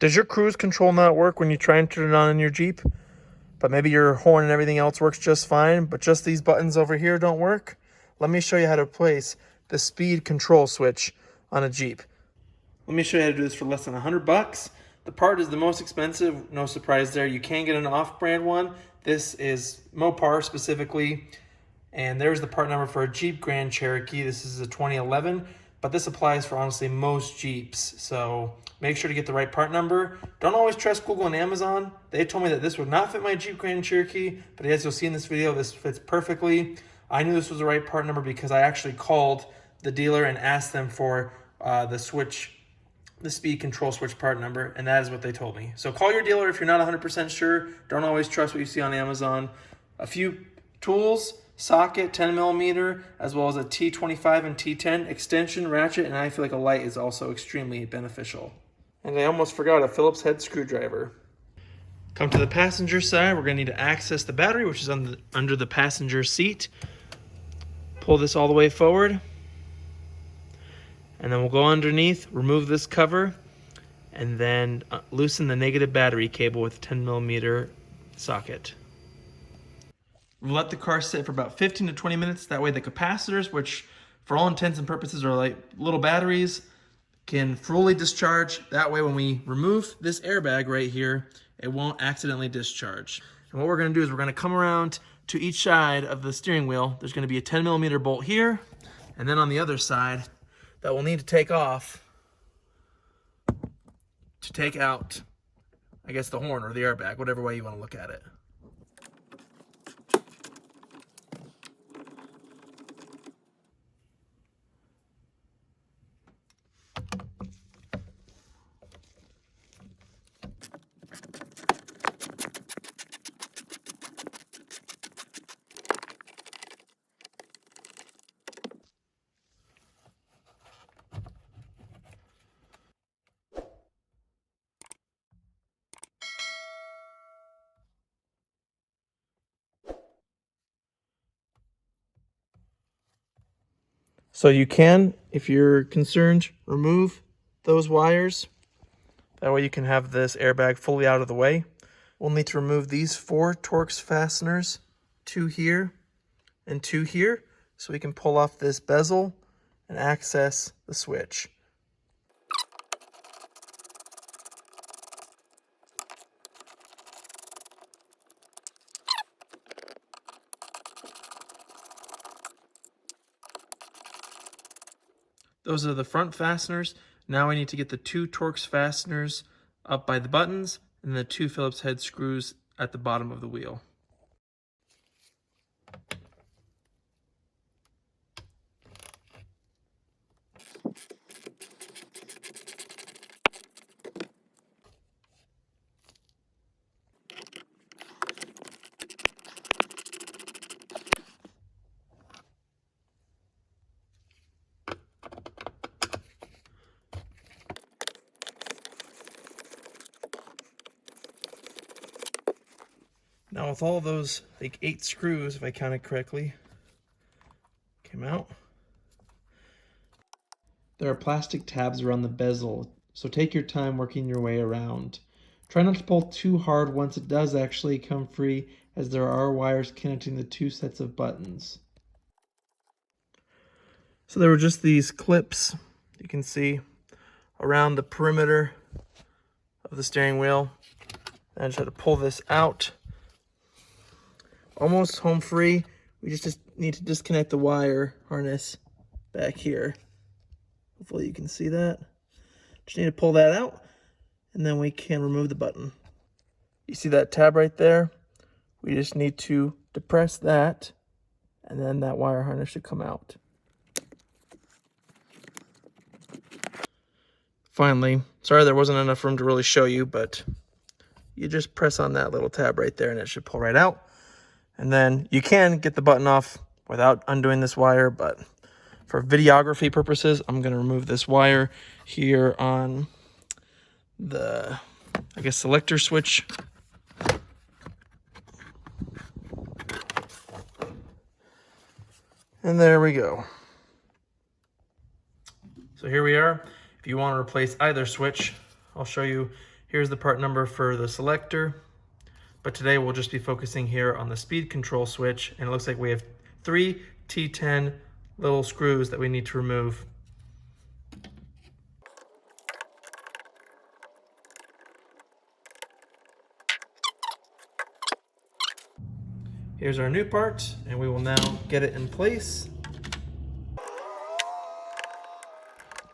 Does your cruise control not work when you try and turn it on in your Jeep? But maybe your horn and everything else works just fine, but just these buttons over here don't work? Let me show you how to place the speed control switch on a Jeep. Let me show you how to do this for less than $100. The part is the most expensive, no surprise there. You can get an off-brand one. This is Mopar specifically, and there's the part number for a Jeep Grand Cherokee. This is a 2011, but this applies for honestly most Jeeps. So make sure to get the right part number. Don't always trust Google and Amazon. They told me that this would not fit my Jeep Grand Cherokee, but as you'll see in this video, this fits perfectly. I knew this was the right part number because I actually called the dealer and asked them for the speed control switch part number, and that is what they told me. So call your dealer if you're not 100% sure. Don't always trust what you see on Amazon. A few tools: socket, 10 millimeter, as well as a T25 and T10 extension ratchet, and I feel like a light is also extremely beneficial. And I almost forgot a Phillips head screwdriver. Come to the passenger side. We're going to need to access the battery, which is under the passenger seat. Pull this all the way forward. And then we'll go underneath, remove this cover, and then loosen the negative battery cable with a 10 millimeter socket. We'll let the car sit for about 15 to 20 minutes. That way the capacitors, which for all intents and purposes are like little batteries, can fully discharge. That way when we remove this airbag right here, it won't accidentally discharge. And what we're gonna do is we're gonna come around to each side of the steering wheel. There's gonna be a 10 millimeter bolt here, and then on the other side, that we'll need to take off to take out, I guess, the horn or the airbag, whatever way you want to look at it. So you can, if you're concerned, remove those wires. That way you can have this airbag fully out of the way. We'll need to remove these 4 Torx fasteners, 2 here and 2 here, so we can pull off this bezel and access the switch. Those are the front fasteners. Now I need to get the 2 Torx fasteners up by the buttons and the 2 Phillips head screws at the bottom of the wheel. Now with all those, like 8 screws, if I counted correctly, came out. There are plastic tabs around the bezel, so take your time working your way around. Try not to pull too hard once it does actually come free, as there are wires connecting the 2 sets of buttons. So there were just these clips, you can see, around the perimeter of the steering wheel. And I just had to pull this out. Almost home free. We just need to disconnect the wire harness back here. Hopefully you can see that. Just need to pull that out, and then we can remove the button. You see that tab right there? We just need to depress that, and then that wire harness should come out. Finally, sorry there wasn't enough room to really show you, but you just press on that little tab right there and it should pull right out. And then you can get the button off without undoing this wire, but for videography purposes, I'm going to remove this wire here on the, I guess, selector switch. And there we go. So here we are. If you want to replace either switch, I'll show you Here's the part number for the selector. But today we'll just be focusing here on the speed control switch, and it looks like we have 3 T10 little screws that we need to remove. Here's our new part, and we will now get it in place.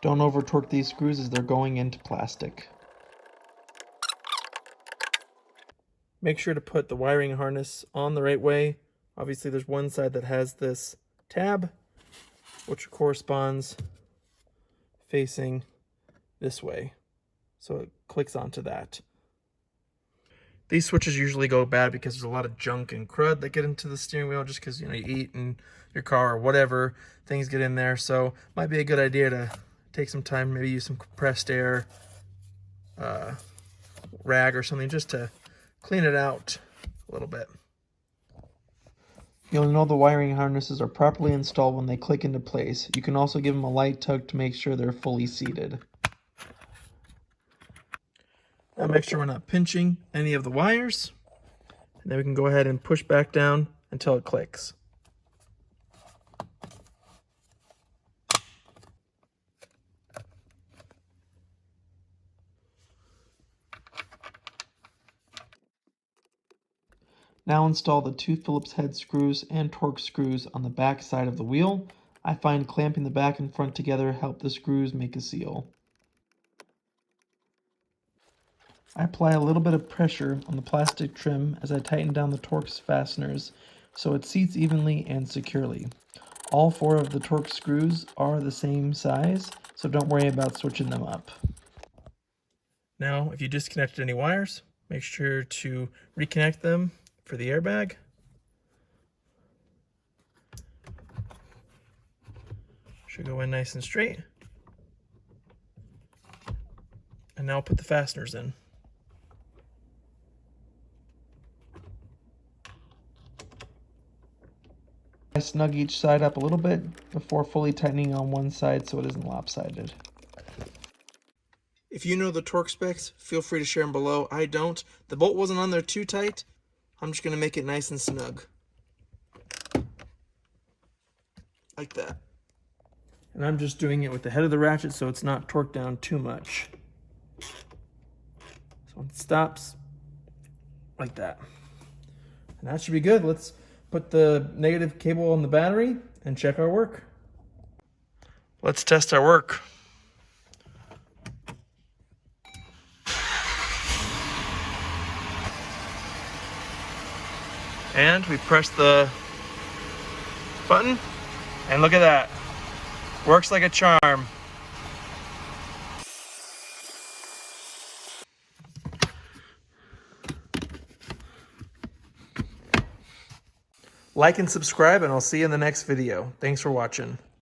Don't over torque these screws as they're going into plastic. Make sure to put the wiring harness on the right way. Obviously there's one side that has this tab, which corresponds facing this way. So it clicks onto that. These switches usually go bad because there's a lot of junk and crud that get into the steering wheel, just because, you know, you eat in your car or whatever, things get in there. So might be a good idea to take some time, maybe use some compressed air rag or something just to clean it out a little bit. You'll know the wiring harnesses are properly installed when they click into place. You can also give them a light tug to make sure they're fully seated. Now make sure we're not pinching any of the wires, and then we can go ahead and push back down until it clicks. Now install the 2 Phillips head screws and torque screws on the back side of the wheel. I find clamping the back and front together help the screws make a seal. I apply a little bit of pressure on the plastic trim as I tighten down the torque fasteners so it seats evenly and securely. All 4 of the torque screws are the same size, so don't worry about switching them up. Now, if you disconnected any wires, make sure to reconnect them for the airbag. Should go in nice and straight. And now put the fasteners in. I snug each side up a little bit before fully tightening on one side so it isn't lopsided. If you know the torque specs, feel free to share them below. I don't. The bolt wasn't on there too tight. I'm just going to make it nice and snug. Like that. And I'm just doing it with the head of the ratchet so it's not torqued down too much. So when it stops, like that. And that should be good. Let's put the negative cable on the battery and check our work. Let's test our work. And we press the button, and look at that. Works like a charm. Like and subscribe, and I'll see you in the next video. Thanks for watching.